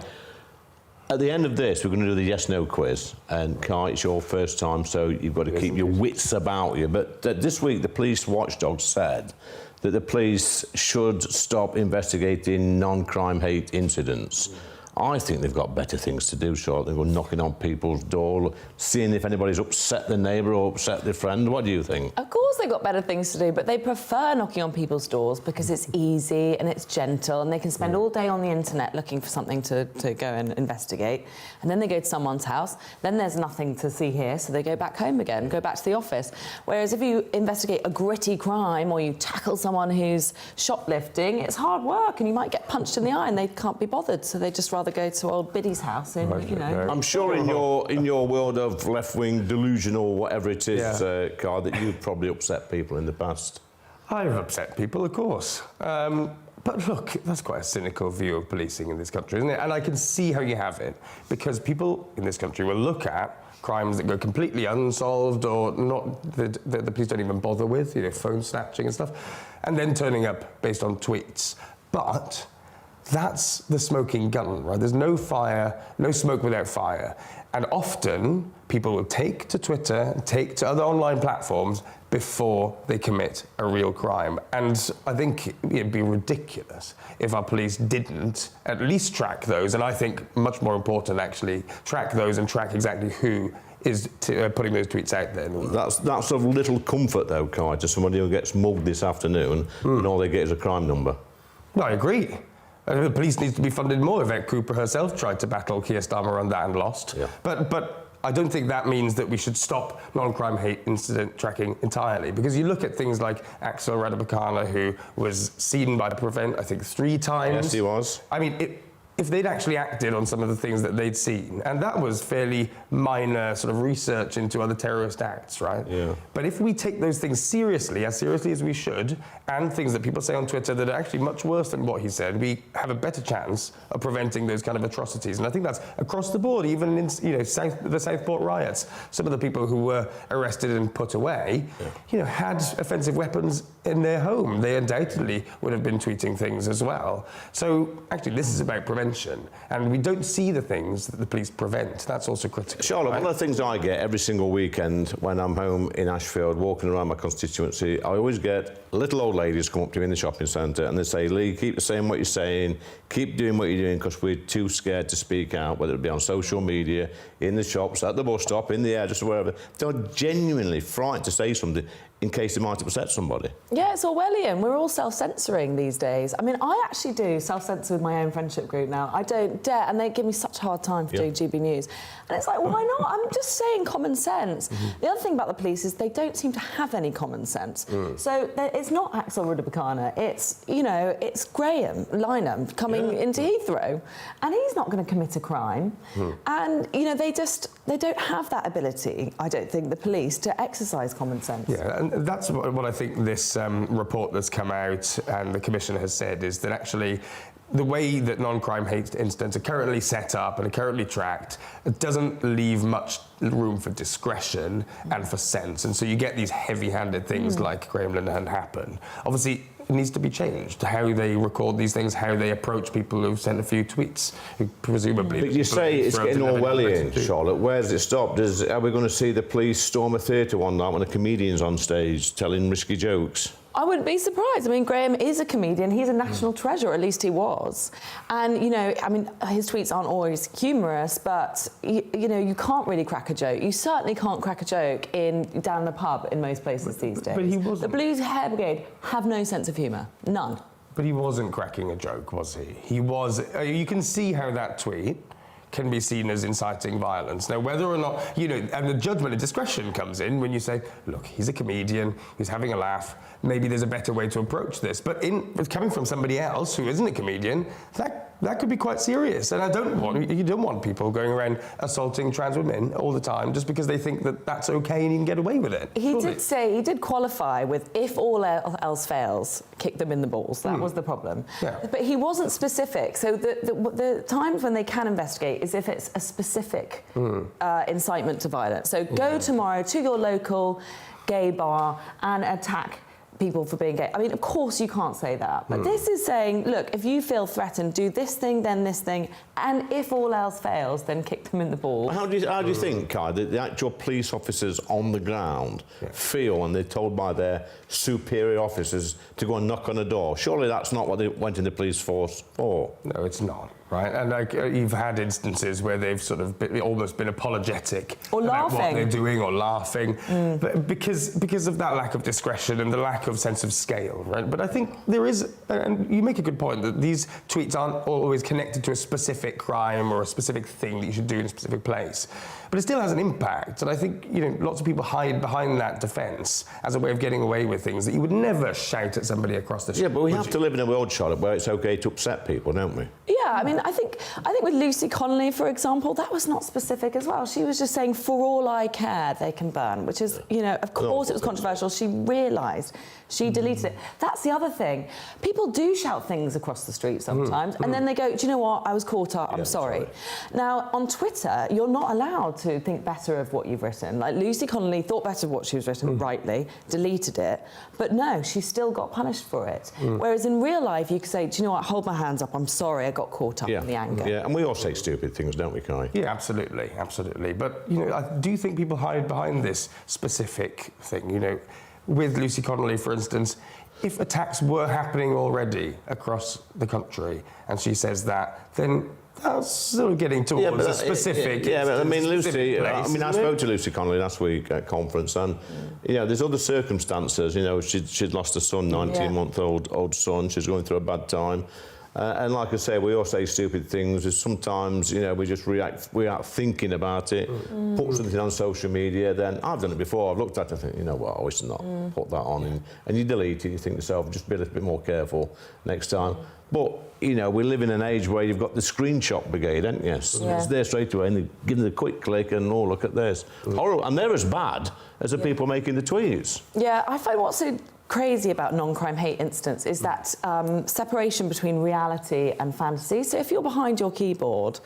At the end of this, we're going to do the yes-no quiz. And Kai, it's your first time, so you've got to keep your wits about you. But this week, the police watchdog said that the police should stop investigating non-crime hate incidents. I think they've got better things to do, Charlotte. They've gone knocking on people's door, seeing if anybody's upset their neighbour or upset their friend. What do you think? Of course they've got better things to do, but they prefer knocking on people's doors because it's easy and it's gentle and they can spend all day on the internet looking for something to go and investigate. And then they go to someone's house, then there's nothing to see here, so they go back home again, go back to the office. Whereas if you investigate a gritty crime or you tackle someone who's shoplifting, it's hard work and you might get punched in the eye and they can't be bothered, so they just rather go to old Biddy's house and, you know. I'm sure in your world of left-wing delusion or whatever it is, Kai, that you've probably upset people in the past. I've upset people, of course. But look, that's quite a cynical view of policing in this country, isn't it? And I can see how you have it, because people in this country will look at crimes that go completely unsolved or not that the police don't even bother with, you know, phone snatching and stuff, and then turning up based on tweets. But that's the smoking gun, right? There's no fire, no smoke without fire. And often, people will take to Twitter, take to other online platforms before they commit a real crime. And I think it'd be ridiculous if our police didn't at least track those, and I think much more important, actually, track those and track exactly who is putting those tweets out there. That's of little comfort, though, Kai, to somebody who gets mugged this afternoon and all they get is a crime number. No, I agree. The police needs to be funded more. Yvette Cooper herself tried to battle Keir Starmer on that and lost. Yeah. But I don't think that means that we should stop non-crime hate incident tracking entirely, because you look at things like Axel Radabakana, who was seen by the Prevent, I think, 3 times. Yes, he was. I mean, if they'd actually acted on some of the things that they'd seen, and that was fairly minor sort of research into other terrorist acts, right? Yeah. But if we take those things seriously as we should, and things that people say on Twitter that are actually much worse than what he said, we have a better chance of preventing those kind of atrocities. And I think that's across the board, even in the Southport riots. Some of the people who were arrested and put away, had offensive weapons in their home. They undoubtedly would have been tweeting things as well. So actually, this is about prevention. And we don't see the things that the police prevent. That's also critical. Charlotte, one of the things I get every single weekend when I'm home in Ashfield, walking around my constituency, I always get little old ladies come up to me in the shopping centre and they say, Lee, keep saying what you're saying, keep doing what you're doing, because we're too scared to speak out, whether it be on social media, in the shops, at the bus stop, in the air, just wherever. They're genuinely frightened to say something in case they might upset somebody. Yeah, it's Orwellian. We're all self-censoring these days. I mean, I actually do self-censor with my own friendship group now. I don't dare, and they give me such a hard time for doing GB News. And it's like, why not? I'm just saying common sense. The other thing about the police is they don't seem to have any common sense. So it's not Axel Radabakana, it's, it's Graham Lynham coming into Heathrow, and he's not going to commit a crime. And, they don't have that ability, I don't think, the police, to exercise common sense. Yeah, and that's what I think this report that's come out and the Commissioner has said, is that actually the way that non-crime hate incidents are currently set up and are currently tracked, it doesn't leave much room for discretion and for sense. And so you get these heavy-handed things like Graham Linehan happen. Obviously, it needs to be changed, how they record these things, how they approach people who've sent a few tweets, who presumably... But you say it's getting Orwellian, Charlotte. Where's it stopped? Are we going to see the police storm a theatre one night when a comedian's on stage telling risky jokes? I wouldn't be surprised. I mean, Graham is a comedian. He's a national treasure, or at least he was. And, I mean, his tweets aren't always humorous, but, you can't really crack a joke. You certainly can't crack a joke down the pub in most places these days. But he wasn't. The Blues Hair Brigade have no sense of humour. None. But he wasn't cracking a joke, was he? He was... you can see how that tweet can be seen as inciting violence. Now, whether or not, and the judgment of discretion comes in when you say, look, he's a comedian, he's having a laugh, maybe there's a better way to approach this. But coming from somebody else who isn't a comedian, that could be quite serious. And you don't want people going around assaulting trans women all the time just because they think that that's okay and you can get away with it. He did qualify with, if all else fails, kick them in the balls. That was the problem. Yeah. But he wasn't specific. So the times when they can investigate is if it's a specific incitement to violence. So go tomorrow to your local gay bar and attack people for being gay. I mean, of course you can't say that, but this is saying, look, if you feel threatened, do this thing, then this thing, and if all else fails, then kick them in the balls. How do you think, Kai, that the actual police officers on the ground feel when they're told by their superior officers to go and knock on a door? Surely that's not what they went in the police force for. No, it's not. Right, and you've had instances where they've sort of almost been apologetic about what they're doing, or laughing, but because of that lack of discretion and the lack of sense of scale, right? But I think there is, and you make a good point, that these tweets aren't always connected to a specific crime or a specific thing that you should do in a specific place. But it still has an impact, and I think lots of people hide behind that defence as a way of getting away with things that you would never shout at somebody across the street. Yeah, but we have to live in a world, Charlotte, where it's okay to upset people, don't we? Yeah, I mean, I think with Lucy Connolly, for example, that was not specific as well. She was just saying, for all I care, they can burn, which is, of course it was controversial. She realised, she deleted it. That's the other thing. People do shout things across the street sometimes, and then they go, do you know what, I was caught up, I'm sorry. Now, on Twitter, you're not allowed to think better of what you've written. Like, Lucy Connolly thought better of what she was written, rightly, deleted it, but no, she still got punished for it. Whereas in real life, you could say, do you know what, hold my hands up, I'm sorry, I got caught up in the anger. Yeah, and we all say stupid things, don't we, Kai? Yeah, absolutely. But, I do think people hide behind this specific thing, With Lucy Connolly, for instance, if attacks were happening already across the country, and she says that, then that's sort of getting towards a specific... Yeah, but I mean, Lucy... Place, I spoke to Lucy Connolly last week at conference, and, there's other circumstances. She'd lost a son, 19-month-old son. She's going through a bad time. And like I say, we all say stupid things. Sometimes, you know, we just react without thinking about it. Put something on social media, then I've done it before. I've looked at it and think, you know what, I wish not put that on. And you delete it, you think to yourself, just be a little bit more careful next time. But, you know, we live in an age where you've got the screenshot brigade, haven't you? Yeah. It's there straight away, and they give them a quick click and, oh, look at this. Horrible. And they're as bad as the people making the tweets. Yeah, I find what's so crazy about non-crime hate incidents is that separation between reality and fantasy. So if you're behind your keyboard,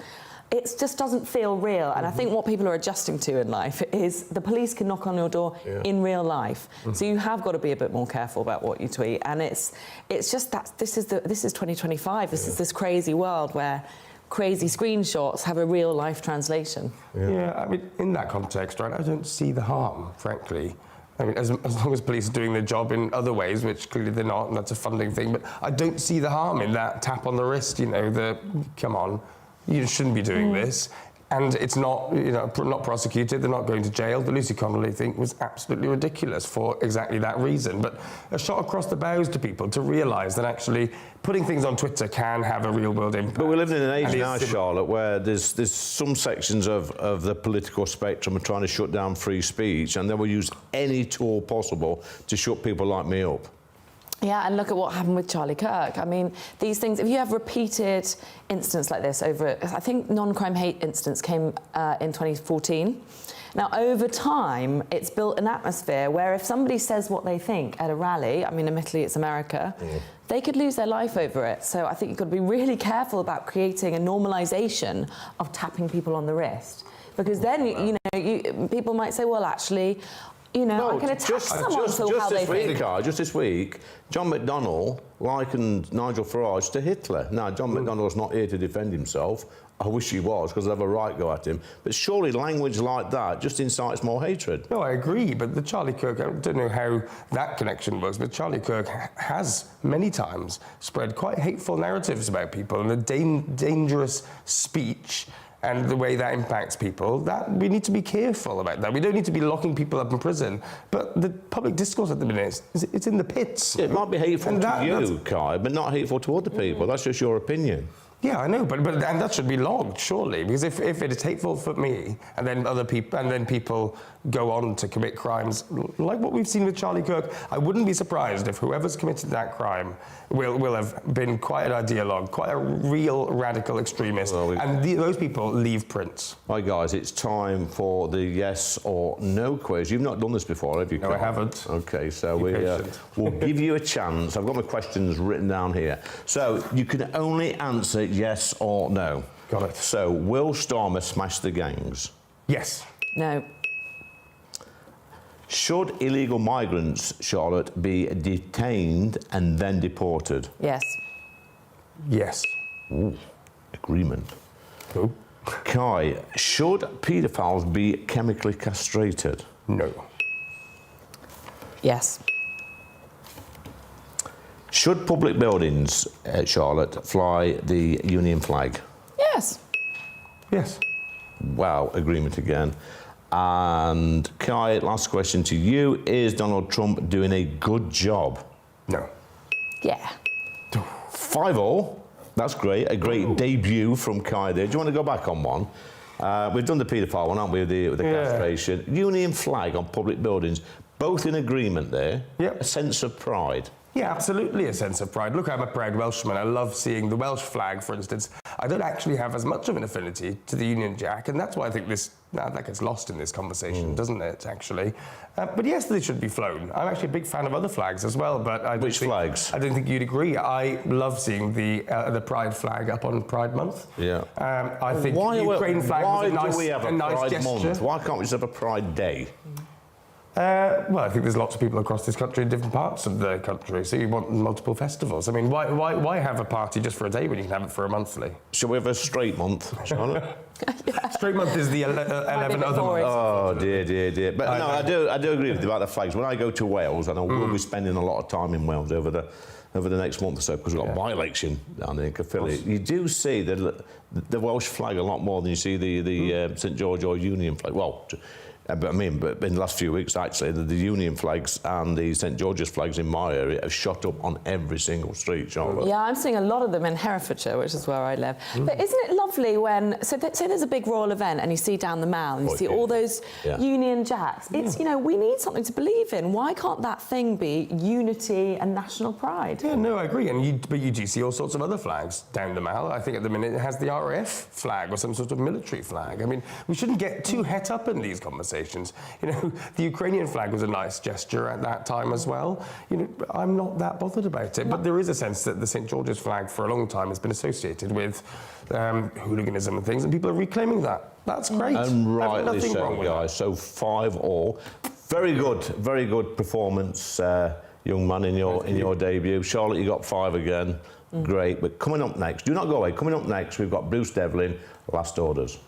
it just doesn't feel real. And I think what people are adjusting to in life is the police can knock on your door in real life. So you have got to be a bit more careful about what you tweet. And it's just that this is 2025. This is this crazy world where crazy screenshots have a real life translation. Yeah, I mean, in that context, right, I don't see the harm, frankly. I mean, as long as police are doing their job in other ways, which clearly they're not, and that's a funding thing, but I don't see the harm in that tap on the wrist, you know, come on, you shouldn't be doing this. And it's not, you know, not prosecuted, they're not going to jail. But Lucy Connolly, I think, was absolutely ridiculous for exactly that reason. But a shot across the bows to people to realise that actually putting things on Twitter can have a real-world impact. But we live in an age now, Charlotte, where there's some sections of the political spectrum are trying to shut down free speech, and they will use any tool possible to shut people like me up. Yeah, and look at what happened with Charlie Kirk. I mean, these things, if you have repeated incidents like this over, I think non-crime hate incidents came in 2014. Now, over time, it's built an atmosphere where if somebody says what they think at a rally, I mean, admittedly, it's America, they could lose their life over it. So I think you've got to be really careful about creating a normalisation of tapping people on the wrist. Because then, you know, people might say, well, actually, you know, I can attack someone for how they think. Just this week, John McDonnell likened Nigel Farage to Hitler. Now, John McDonnell's not here to defend himself. I wish he was, because I'd have a right to go at him. But surely language like that just incites more hatred. No, I agree, but the Charlie Kirk, I don't know how that connection works, but Charlie Kirk has many times spread quite hateful narratives about people and the dangerous speech and the way that impacts people, that we need to be careful about that. We don't need to be locking people up in prison, but the public discourse at the minute, it's in the pits. It might be hateful to you, Kai, but not hateful to other people. That's just your opinion. Yeah, I know, but and that should be logged, surely, because if it is hateful for me, and then other people, and then people go on to commit crimes like what we've seen with Charlie Kirk, I wouldn't be surprised if whoever's committed that crime will have been quite an ideologue, quite a real radical extremist, and those people leave prints. Right, guys, it's time for the yes or no quiz. You've not done this before, have you? No, I haven't. Okay, so we'll give you a chance. I've got my questions written down here. So you can only answer yes or no. Got it. So, will Starmer smash the gangs? Yes. No. Should illegal migrants, Charlotte, be detained and then deported? Yes. Yes. Ooh, agreement. Ooh. Kai, should paedophiles be chemically castrated? No. Yes. Should public buildings, Charlotte, fly the Union flag? Yes. Yes. Wow, agreement again. And Kai, last question to you. Is Donald Trump doing a good job? No. Yeah. 5-0. That's great. A great debut from Kai there. Do you want to go back on one? We've done the paedophile one, haven't we, with the castration. Union flag on public buildings. Both in agreement there. Yep. A sense of pride. Yeah, absolutely a sense of pride. Look, I'm a proud Welshman. I love seeing the Welsh flag, for instance. I don't actually have as much of an affinity to the Union Jack, and that's why I think that gets lost in this conversation, doesn't it, actually? But yes, they should be flown. I'm actually a big fan of other flags as well, but Which flags? I don't think you'd agree. I love seeing the Pride flag up on Pride Month. Yeah. I think Ukraine flag was a nice, do we have a nice Pride gesture. Month? Why can't we just have a Pride Day? Well, I think there's lots of people across this country in different parts of the country, so you want multiple festivals. I mean, why have a party just for a day when you can have it for a monthly? Shall we have a straight month, Charlotte? Straight month is the 11 other months. Oh, dear. But no, I do agree with you about the flags. When I go to Wales, and I will be spending a lot of time in Wales over the next month or so, because we've got a by-election down there in Caerphilly, you do see the Welsh flag a lot more than you see the St George or Union flag. Well, But in the last few weeks, actually, the Union flags and the St George's flags in my area have shot up on every single street, Charlotte. Yeah, I'm seeing a lot of them in Herefordshire, which is where I live. But isn't it lovely when, say there's a big royal event and you see down the Mall and you see all those Union Jacks. It's, you know, we need something to believe in. Why can't that thing be unity and national pride? Yeah, no, I agree. But you do see all sorts of other flags down the Mall. I think at the minute it has the RAF flag or some sort of military flag. I mean, we shouldn't get too het up in these conversations. You know, the Ukrainian flag was a nice gesture at that time as well. You know, I'm not that bothered about it, but there is a sense that the St George's flag for a long time has been associated with hooliganism and things, and people are reclaiming that. That's great. And rightly so, guys. So 5-all. Very good performance, young man, in your debut. Charlotte, you got 5 again. Great. But coming up next, do not go away. Coming up next, we've got Bruce Devlin, Last Orders.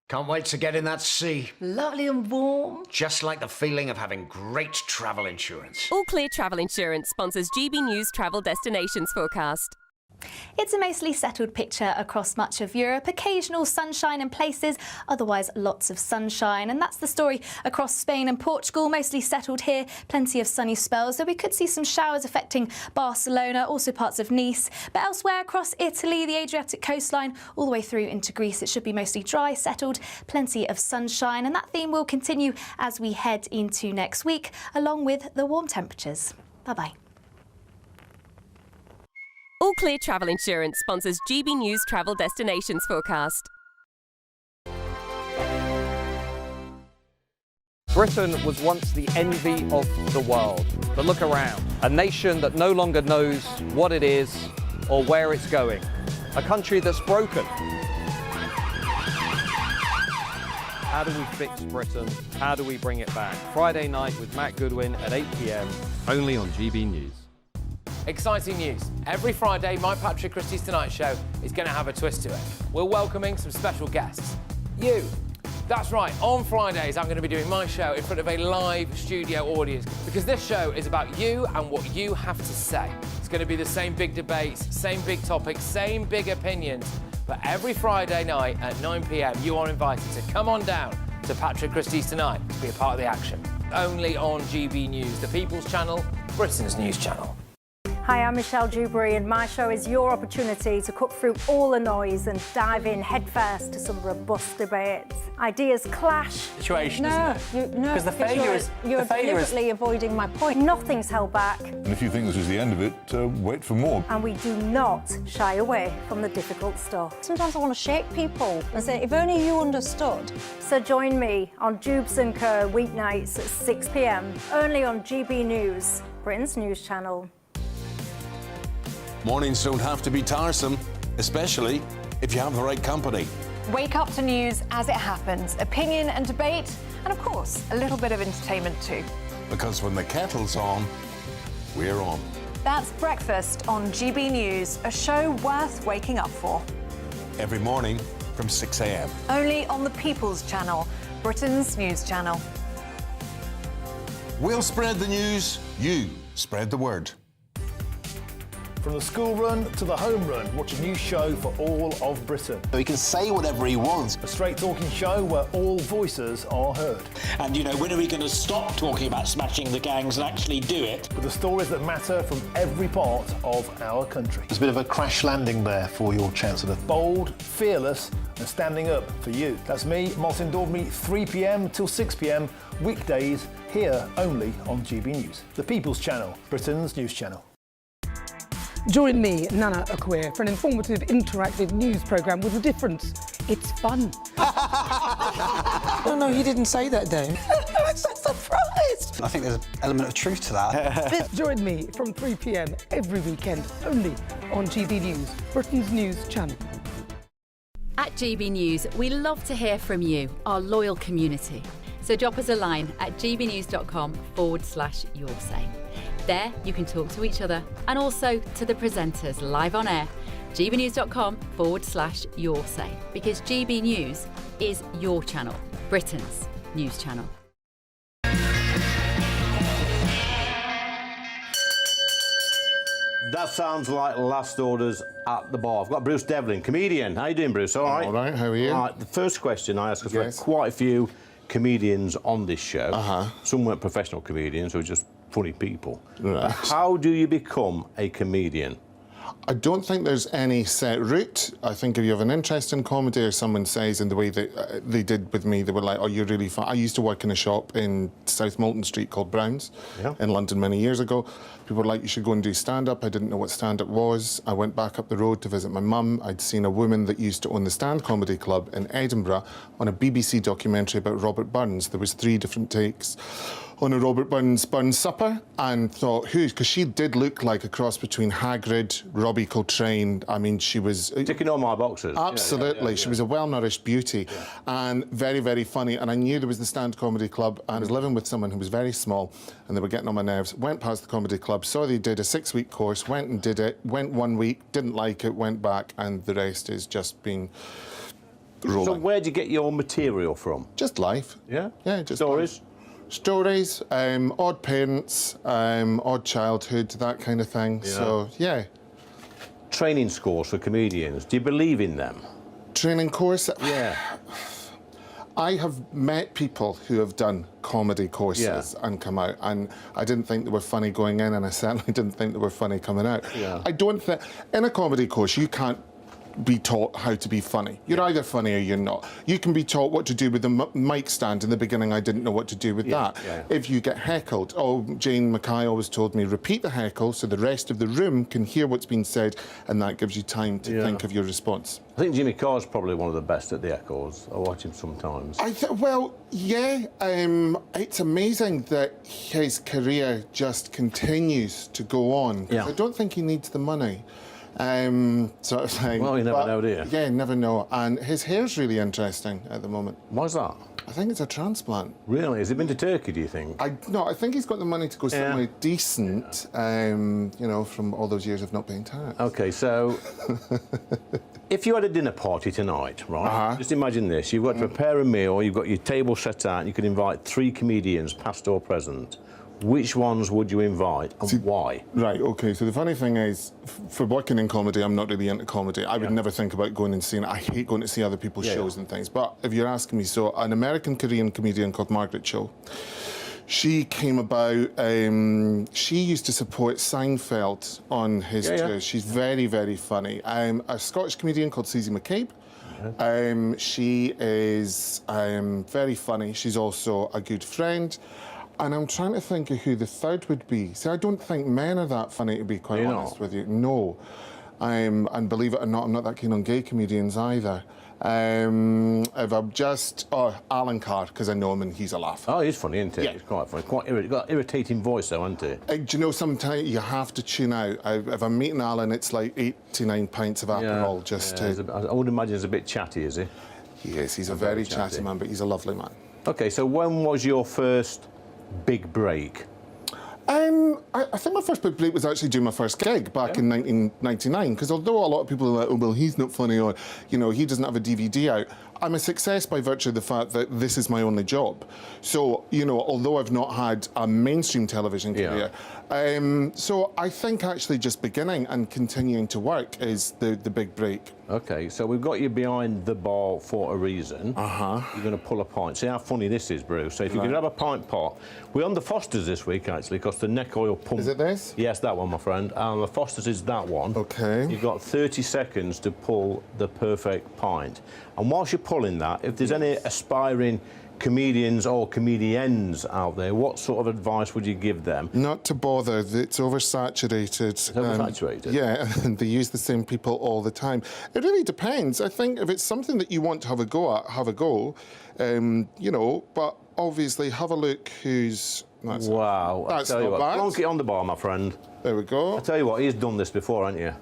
Can't wait to get in that sea. Lovely and warm. Just like the feeling of having great travel insurance. All Clear Travel Insurance sponsors GB News Travel Destinations Forecast. It's a mostly settled picture across much of Europe. Occasional sunshine in places, otherwise lots of sunshine. And that's the story across Spain and Portugal. Mostly settled here, plenty of sunny spells, though we could see some showers affecting Barcelona, also parts of Nice. But elsewhere across Italy, the Adriatic coastline, all the way through into Greece, it should be mostly dry, settled, plenty of sunshine. And that theme will continue as we head into next week, along with the warm temperatures. Bye-bye. All Clear Travel Insurance sponsors GB News Travel Destinations Forecast. Britain was once the envy of the world. But look around. A nation that no longer knows what it is or where it's going. A country that's broken. How do we fix Britain? How do we bring it back? Friday night with Matt Goodwin at 8 p.m. Only on GB News. Exciting news. Every Friday, my Patrick Christie's Tonight Show is going to have a twist to it. We're welcoming some special guests. You. That's right, on Fridays I'm going to be doing my show in front of a live studio audience because this show is about you and what you have to say. It's going to be the same big debates, same big topics, same big opinions. But every Friday night at 9 p.m, you are invited to come on down to Patrick Christie's Tonight to be a part of the action. Only on GB News, the People's Channel, Britain's news channel. Hi, I'm Michelle Dewberry and my show is your opportunity to cut through all the noise and dive in headfirst to some robust debates. Ideas clash. Situation, no, isn't it? Because the failure is... You're deliberately avoiding my point. Nothing's held back. And if you think this is the end of it, wait for more. And we do not shy away from the difficult stuff. Sometimes I want to shake people and say, if only you understood. So join me on Jubes & Co weeknights at 6 p.m, only on GB News, Britain's news channel. Mornings don't have to be tiresome, especially if you have the right company. Wake up to news as it happens, opinion and debate, and of course, a little bit of entertainment too. Because when the kettle's on, we're on. That's Breakfast on GB News, a show worth waking up for. Every morning from 6 a.m. Only on the People's Channel, Britain's news channel. We'll spread the news, you spread the word. From the school run to the home run, watch a new show for all of Britain. So he can say whatever he wants. A straight-talking show where all voices are heard. And, you know, when are we going to stop talking about smashing the gangs and actually do it? With the stories that matter from every part of our country. There's a bit of a crash landing there for your Chancellor. Bold, fearless and standing up for you. That's me, Martin Daubney, 3 p.m. till 6 p.m, weekdays, here only on GB News. The People's Channel, Britain's news channel. Join me, Nana Okoye, for an informative, interactive news programme with a difference. It's fun. No, he didn't say that, though. I'm so surprised. I think there's an element of truth to that. Join me from 3 p.m. every weekend, only on GB News, Britain's news channel. At GB News, we love to hear from you, our loyal community. So drop us a line at gbnews.com/yoursay. There you can talk to each other and also to the presenters live on air. gbnews.com/yoursay, because GB News is your channel, Britain's news channel. That sounds like last orders at the bar. I've got Bruce Devlin, comedian. How you doing, Bruce? All right? All right, how are you? All right, the first question I ask, because we have Yes. quite a few comedians on this show. Some weren't professional comedians, who are just funny people. Right. How do you become a comedian? I don't think there's any set route. I think if you have an interest in comedy, or someone says in the way that they did with me, they were like, oh, you're really fun. I used to work in a shop in South Molton Street called Brown's in London many years ago. People were like, you should go and do stand-up. I didn't know what stand-up was. I went back up the road to visit my mum. I'd seen a woman that used to own the Stand Comedy Club in Edinburgh on a BBC documentary about Robert Burns. There was 3 different takes on a Robert Burns supper, and thought, who? Because she did look like a cross between Hagrid, Robbie Coltrane. I mean, she was ticking all my boxes. Absolutely, she was a well-nourished beauty, and very, very funny. And I knew there was the Stand Comedy Club, and I was living with someone who was very small, and they were getting on my nerves. Went past the comedy club, saw they did a 6-week course, went and did it. Went 1 week, didn't like it, went back, and the rest is just been rolling. So where do you get your material from? Just life. Yeah? Yeah, just stories? Life. Stories, odd parents, odd childhood, that kind of thing. Yeah. So, yeah. Training schools for comedians, do you believe in them? Training course? Yeah. I have met people who have done comedy courses and come out, and I didn't think they were funny going in, and I certainly didn't think they were funny coming out. Yeah. I don't think... In a comedy course, you can't be taught how to be funny. You're either funny or you're not. You can be taught what to do with the mic stand. In the beginning, I didn't know what to do with that. Yeah. If you get heckled, Jane Mackay always told me, repeat the heckle so the rest of the room can hear what's been said, and that gives you time to think of your response. I think Jimmy Carr's probably one of the best at the echoes. I watch him sometimes. Well, yeah. It's amazing that his career just continues to go on. Yeah. I don't think he needs the money. Sort of thing. Well, you never know, do you? Yeah, never know. And his hair's really interesting at the moment. Why's that? I think it's a transplant. Really? Has he been to Turkey, do you think? No, I think he's got the money to go somewhere decent, you know, from all those years of not paying tax. OK, so if you had a dinner party tonight, right? Just imagine this. You've got to prepare a meal, you've got your table set out, and you can invite 3 comedians, past or present. Which ones would you invite and why? Right, OK, so the funny thing is, for working in comedy, I'm not really into comedy. I would never think about going and seeing it. I hate going to see other people's shows and things. But if you're asking me, so an American-Korean comedian called Margaret Cho, she came about, she used to support Seinfeld on his tours. She's very, very funny. A Scottish comedian called Susie McCabe. She is very funny. She's also a good friend. And I'm trying to think of who the third would be. See, I don't think men are that funny, to be quite honest with you. No. And believe it or not, I'm not that keen on gay comedians either. If I'm just... Alan Carr, because I know him and he's a laugh. Oh, he's funny, isn't he? Yeah. He's quite funny. Got an irritating voice, though, hasn't he? Do you know, sometimes you have to tune out. If I'm meeting Alan, it's like 89 pints of alcohol just to... I would imagine he's a bit chatty, is he? He is. He's a very chatty man, but he's a lovely man. OK, so when was your first big break? I think my first big break was actually doing my first gig back in 1999, because although a lot of people are like, oh, well, he's not funny, or, you know, he doesn't have a DVD out, I'm a success by virtue of the fact that this is my only job. So, you know, although I've not had a mainstream television career, so I think actually just beginning and continuing to work is the big break. OK, so we've got you behind the bar for a reason. You're going to pull a pint. See how funny this is, Bruce. So if you can grab a pint pot. We're on the Fosters this week, actually, because the neck oil pump... Is it this? Yes, that one, my friend. And the Fosters is that one. OK. You've got 30 seconds to pull the perfect pint. And whilst you're pulling that, if there's any aspiring comedians or comedians out there, what sort of advice would you give them? Not to bother. It's oversaturated. It's oversaturated? Yeah, and they use the same people all the time. It really depends. I think if it's something that you want to have a go at, have a go. You know, but obviously have a look who's... Wow. That's not bad. Plonk it on the bar, my friend. There we go. I tell you what, he's done this before, hasn't you?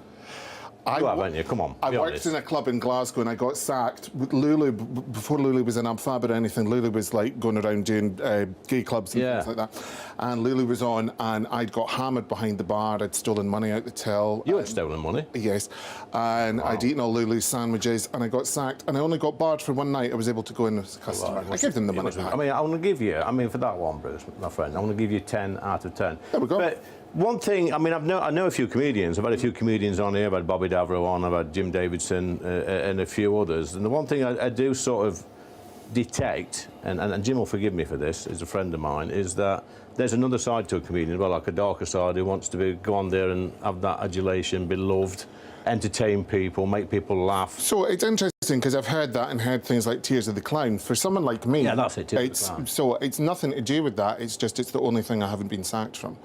You have, haven't you? Come on, I worked in a club in Glasgow and I got sacked. Lulu, before Lulu was in Amfab or anything, Lulu was like going around doing gay clubs and things like that. And Lulu was on and I'd got hammered behind the bar. I'd stolen money out the till. You had stolen money? Yes. And I'd eaten all Lulu's sandwiches and I got sacked. And I only got barred for one night. I was able to go in as a customer. I gave them the money back. I mean, I want to give you, for that one, Bruce, my friend, I want to give you 10 out of 10. There we go. But One thing, I mean, I know a few comedians. I've had a few comedians on here. I've had Bobby Davro on, I've had Jim Davidson and a few others. And the one thing I do sort of detect, and Jim will forgive me for this, is a friend of mine, is that there's another side to a comedian, well, like a darker side, who wants to go on there and have that adulation, be loved, entertain people, make people laugh. So it's interesting because I've heard that and heard things like Tears of the Clown. For someone like me, yeah, that's it. So it's nothing to do with that. It's just it's the only thing I haven't been sacked from.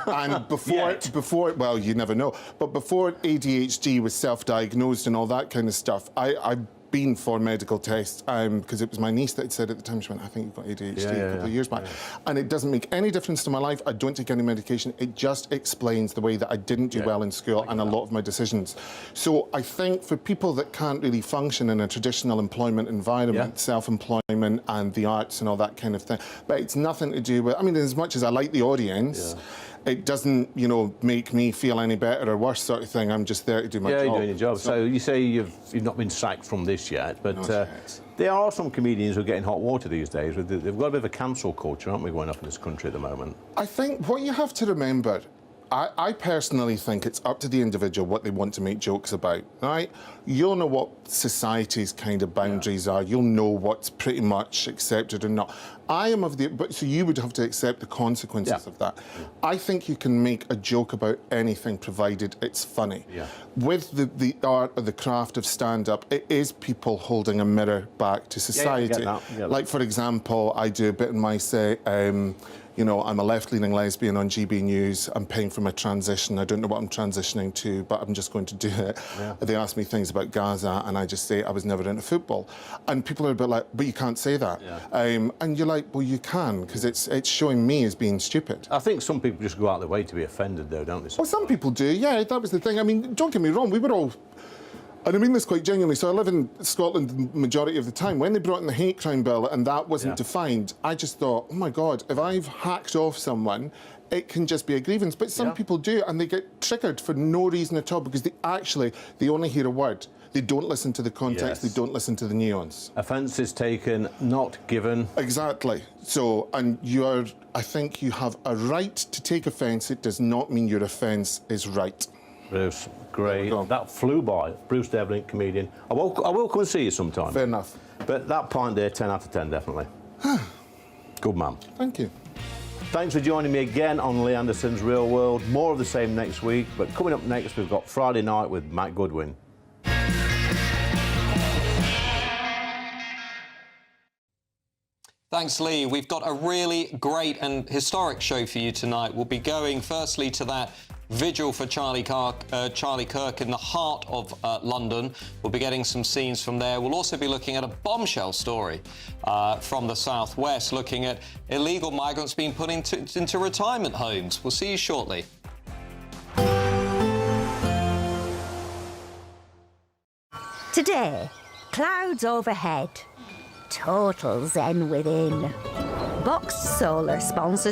And before, well, you never know. But before ADHD was self-diagnosed and all that kind of stuff, I've been for medical tests because it was my niece that had said at the time, she went, I think you've got ADHD a couple of years back. And it doesn't make any difference to my life. I don't take any medication. It just explains the way that I didn't do well in school and a lot of my decisions. So I think for people that can't really function in a traditional employment environment, self-employment and the arts and all that kind of thing, but it's nothing to do with, I mean, as much as I like the audience, it doesn't, you know, make me feel any better or worse sort of thing. I'm just there to do my job. Yeah, you're doing your job. So you say you've not been sacked from this yet, but there are some comedians who are getting hot water these days. They've got a bit of a cancel culture, aren't we, going up in this country at the moment? I think what you have to remember, I personally think it's up to the individual what they want to make jokes about, right? You'll know what society's kind of boundaries are. You'll know what's pretty much accepted or not. I am of the... But so you would have to accept the consequences of that. I think you can make a joke about anything provided it's funny. With the art or the craft of stand-up, it is people holding a mirror back to society. Like, for example, I do a bit in my say... you know, I'm a left-leaning lesbian on GBNews. I'm paying for my transition. I don't know what I'm transitioning to, but I'm just going to do it. They ask me things about Gaza, and I just say I was never into football. And people are a bit like, but you can't say that. And you're like, well, you can, because it's showing me as being stupid. I think some people just go out of their way to be offended, though, don't they? Well, some people do, yeah, that was the thing. I mean, don't get me wrong, we were all... And I mean this quite genuinely. So I live in Scotland the majority of the time. When they brought in the hate crime bill and that wasn't defined, I just thought, oh my God, if I've hacked off someone, it can just be a grievance. But some people do, and they get triggered for no reason at all because they only hear a word. They don't listen to the context, they don't listen to the nuance. Offence is taken, not given. Exactly. So, and I think you have a right to take offence. It does not mean your offence is right. Bruce, great. That flew by. Bruce Devlin, comedian. I will come and see you sometime. Fair enough. But that point there, 10 out of 10, definitely. Good man. Thank you. Thanks for joining me again on Lee Anderson's Real World. More of the same next week, but coming up next, we've got Friday Night with Matt Goodwin. Thanks, Lee. We've got a really great and historic show for you tonight. We'll be going firstly to that vigil for Charlie Kirk in the heart of London. We'll be getting some scenes from there. We'll also be looking at a bombshell story from the southwest, looking at illegal migrants being put into retirement homes. We'll see you shortly. Today, clouds overhead, total zen within. Box Solar sponsors